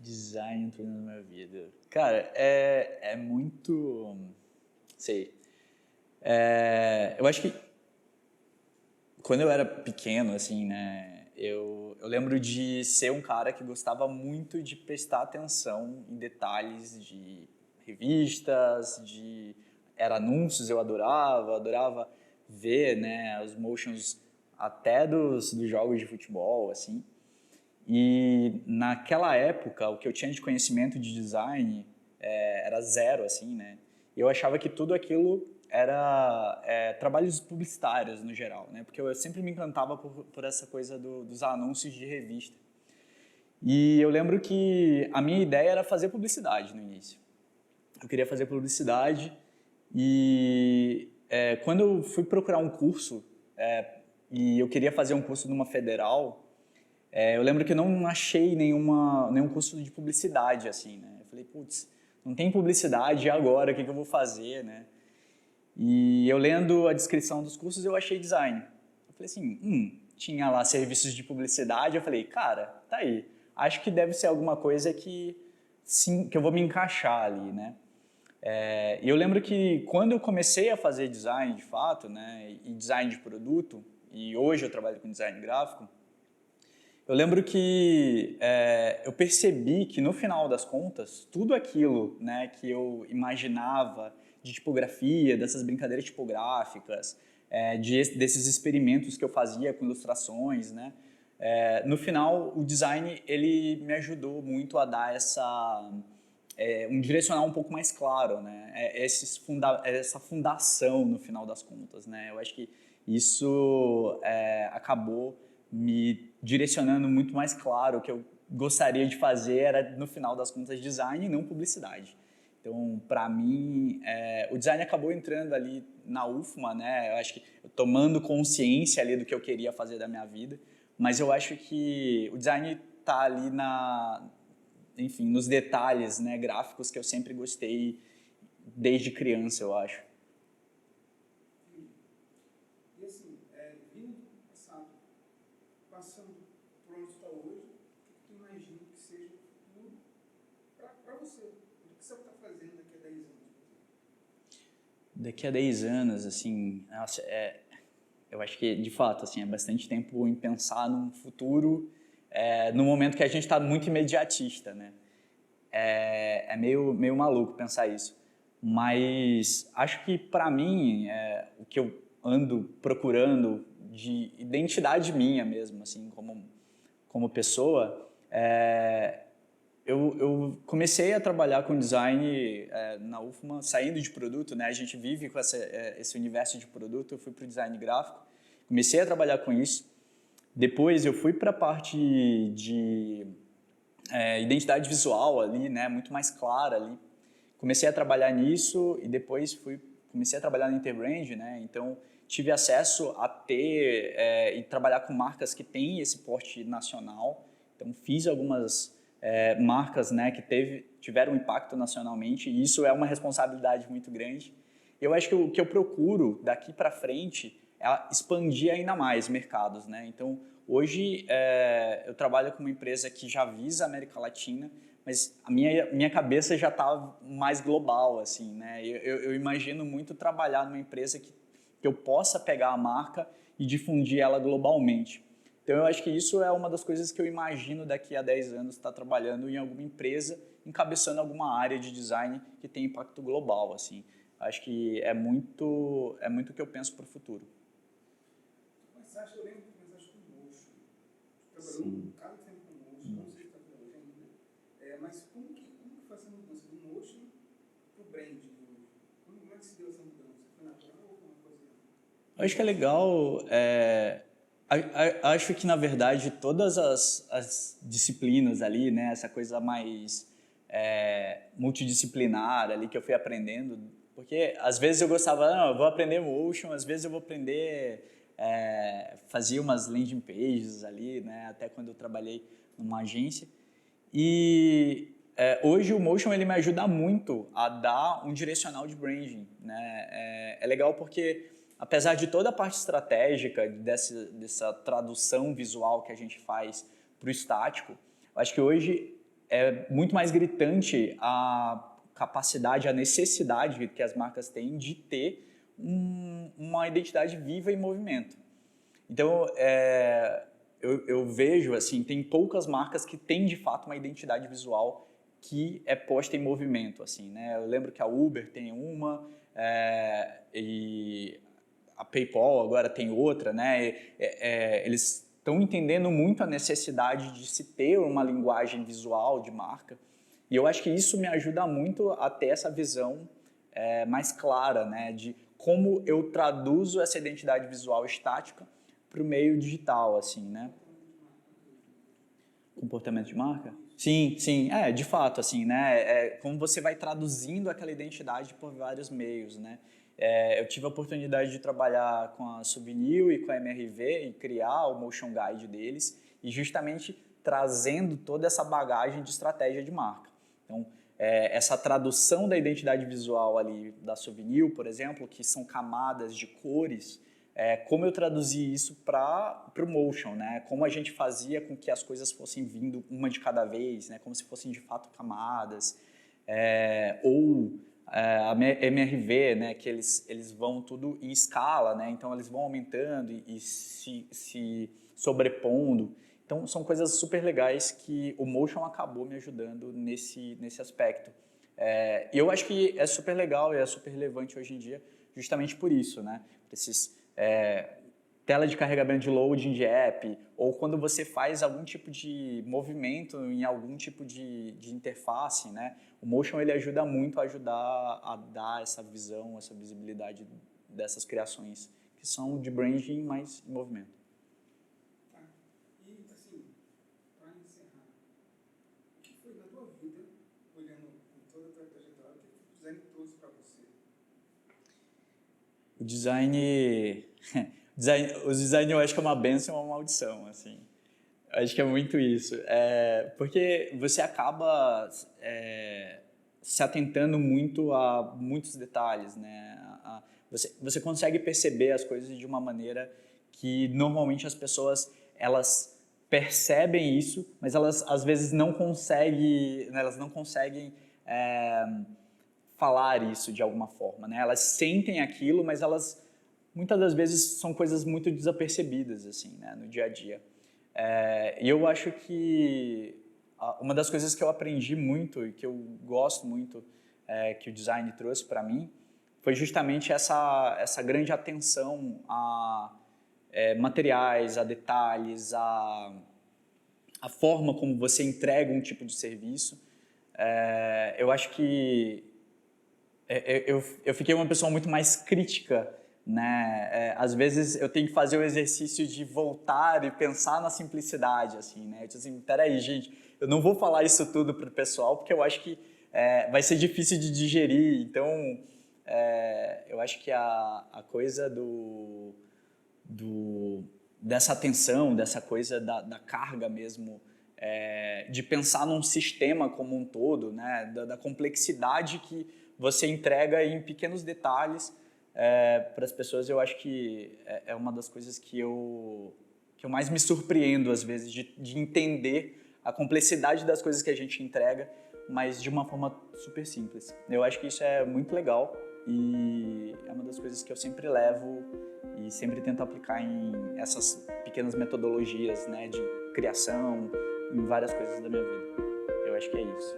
Design entrou na minha vida. Cara, é muito... Sei. Eu acho que quando eu era pequeno, assim, né, eu lembro de ser um cara que gostava muito de prestar atenção em detalhes de revistas, era anúncios, eu adorava ver, né, os motions até dos jogos de futebol, assim. E naquela época, o que eu tinha de conhecimento de design era zero, assim, né? Eu achava que tudo aquilo era trabalhos publicitários no geral, né? Porque eu sempre me encantava por essa coisa dos anúncios de revista. E eu lembro que a minha ideia era fazer publicidade no início. Eu queria fazer publicidade e quando eu fui procurar um curso e eu queria fazer um curso numa federal, eu lembro que eu não achei nenhum curso de publicidade, assim, né? Eu falei, putz, não tem publicidade, e agora? O que eu vou fazer, né? E eu lendo a descrição dos cursos, eu achei design. Eu falei assim, tinha lá serviços de publicidade, eu falei, cara, tá aí. Acho que deve ser alguma coisa que, sim, que eu vou me encaixar ali, né? E eu lembro que quando eu comecei a fazer design de fato, né, e design de produto, e hoje eu trabalho com design gráfico, eu lembro que eu percebi que no final das contas, tudo aquilo, né, que eu imaginava de tipografia, dessas brincadeiras tipográficas, desses experimentos que eu fazia com ilustrações, né, no final o design ele me ajudou muito a dar um direcional um pouco mais claro, né, essa fundação no final das contas, né, eu acho que isso acabou me direcionando muito mais claro. O que eu gostaria de fazer era, no final das contas, design e não publicidade. Então, para mim, o design acabou entrando ali na UFMA, né? Eu acho que tomando consciência ali do que eu queria fazer da minha vida, mas eu acho que o design está ali enfim, nos detalhes, né, gráficos que eu sempre gostei desde criança, eu acho. E assim, vindo do passado, passando por onde está hoje, o que tu imagina que seja o futuro para você? O que você está fazendo daqui a 10 anos? Daqui a 10 anos, assim, nossa, eu acho que, de fato, assim, é bastante tempo em pensar num futuro, no momento que a gente está muito imediatista, né? É meio maluco pensar isso. Mas acho que, para mim, o que eu ando procurando de identidade minha mesmo, assim, como pessoa, eu comecei a trabalhar com design na UFMA, saindo de produto, né? A gente vive com esse universo de produto. Eu fui para o design gráfico, comecei a trabalhar com isso. Depois eu fui para a parte de identidade visual ali, né? Muito mais clara ali. Comecei a trabalhar nisso e depois comecei a trabalhar na Interbrand, né? Então tive acesso a ter e trabalhar com marcas que têm esse porte nacional. Então fiz algumas marcas, né, que tiveram impacto nacionalmente, e isso é uma responsabilidade muito grande. Eu acho que o que eu procuro daqui para frente é expandir ainda mais mercados, né? Então hoje eu trabalho com uma empresa que já visa a América Latina, mas a minha cabeça já está mais global, assim, né? Eu imagino muito trabalhar numa empresa que eu possa pegar a marca e difundir ela globalmente. Então, eu acho que isso é uma das coisas que eu imagino daqui a 10 anos estar trabalhando em alguma empresa, encabeçando alguma área de design que tem impacto global, assim. Acho que é muito o que eu penso para o futuro. Mas acho que eu lembro que começaste com motion. Trabalhou um bocado de tempo com motion, não sei se está trabalhando ainda. Mas como que foi essa mudança do motion para o brand de hoje? Como é que se deu essa mudança? Foi natural ou foi uma coisa... Eu acho que é legal... Acho que, na verdade, todas as disciplinas ali, né, essa coisa mais multidisciplinar ali que eu fui aprendendo, porque às vezes eu gostava, não, eu vou aprender motion, às vezes eu vou aprender fazia umas landing pages ali, né, até quando eu trabalhei numa agência. E hoje o Motion ele me ajuda muito a dar um direcional de branding, né? É legal porque, apesar de toda a parte estratégica dessa tradução visual que a gente faz para o estático, eu acho que hoje é muito mais gritante a capacidade, a necessidade que as marcas têm de ter uma identidade viva em movimento. Então, eu vejo, assim, tem poucas marcas que têm, de fato, uma identidade visual que é posta em movimento, assim, né? Eu lembro que a Uber tem uma, e a PayPal agora tem outra, né? Eles estão entendendo muito a necessidade de se ter uma linguagem visual de marca, e eu acho que isso me ajuda muito a ter essa visão mais clara, né? De como eu traduzo essa identidade visual estática para o meio digital, assim, né? Comportamento de marca? Sim, sim, de fato, assim, né? Como você vai traduzindo aquela identidade por vários meios, né? Eu tive a oportunidade de trabalhar com a Souvenir e com a MRV e criar o Motion Guide deles, e justamente trazendo toda essa bagagem de estratégia de marca. Então, essa tradução da identidade visual ali da Souvenir, por exemplo, que são camadas de cores, como eu traduzi isso para o Motion, né? Como a gente fazia com que as coisas fossem vindo uma de cada vez, né? Como se fossem de fato camadas, a MRV, né? Que eles vão tudo em escala, né? Então eles vão aumentando e se sobrepondo. Então são coisas super legais que o Motion acabou me ajudando nesse aspecto. E eu acho que é super legal e é super relevante hoje em dia, justamente por isso, né? Esses tela de carregamento de loading de app, ou quando você faz algum tipo de movimento em algum tipo de interface, né? O Motion ele ajuda muito a dar essa visão, essa visibilidade dessas criações que são de branding, mas em movimento. Tá. E, assim, para encerrar, o que foi na tua vida, olhando com toda a tua trajetória, o que o design trouxe para você? O design, eu acho que é uma bênção e uma maldição, assim. Eu acho que é muito isso. Porque você acaba se atentando muito a muitos detalhes, né? Você consegue perceber as coisas de uma maneira que normalmente as pessoas elas percebem isso, mas elas às vezes não conseguem, né? Elas não conseguem falar isso de alguma forma, né? Elas sentem aquilo, mas elas muitas das vezes são coisas muito desapercebidas assim, né, no dia a dia. E eu acho que uma das coisas que eu aprendi muito e que eu gosto muito que o design trouxe para mim foi justamente essa grande atenção a materiais, a detalhes, a forma como você entrega um tipo de serviço. Eu acho que eu fiquei uma pessoa muito mais crítica, né? Às vezes eu tenho que fazer o exercício de voltar e pensar na simplicidade, assim, né? Eu disse assim, peraí, gente, eu não vou falar isso tudo para o pessoal porque eu acho que vai ser difícil de digerir. Então, eu acho que a coisa dessa atenção, dessa coisa da carga mesmo, de pensar num sistema como um todo, né? Da complexidade que você entrega em pequenos detalhes para as pessoas, eu acho que é uma das coisas que eu mais me surpreendo, às vezes, de entender a complexidade das coisas que a gente entrega, mas de uma forma super simples. Eu acho que isso é muito legal e é uma das coisas que eu sempre levo e sempre tento aplicar em essas pequenas metodologias, né, de criação, em várias coisas da minha vida. Eu acho que é isso.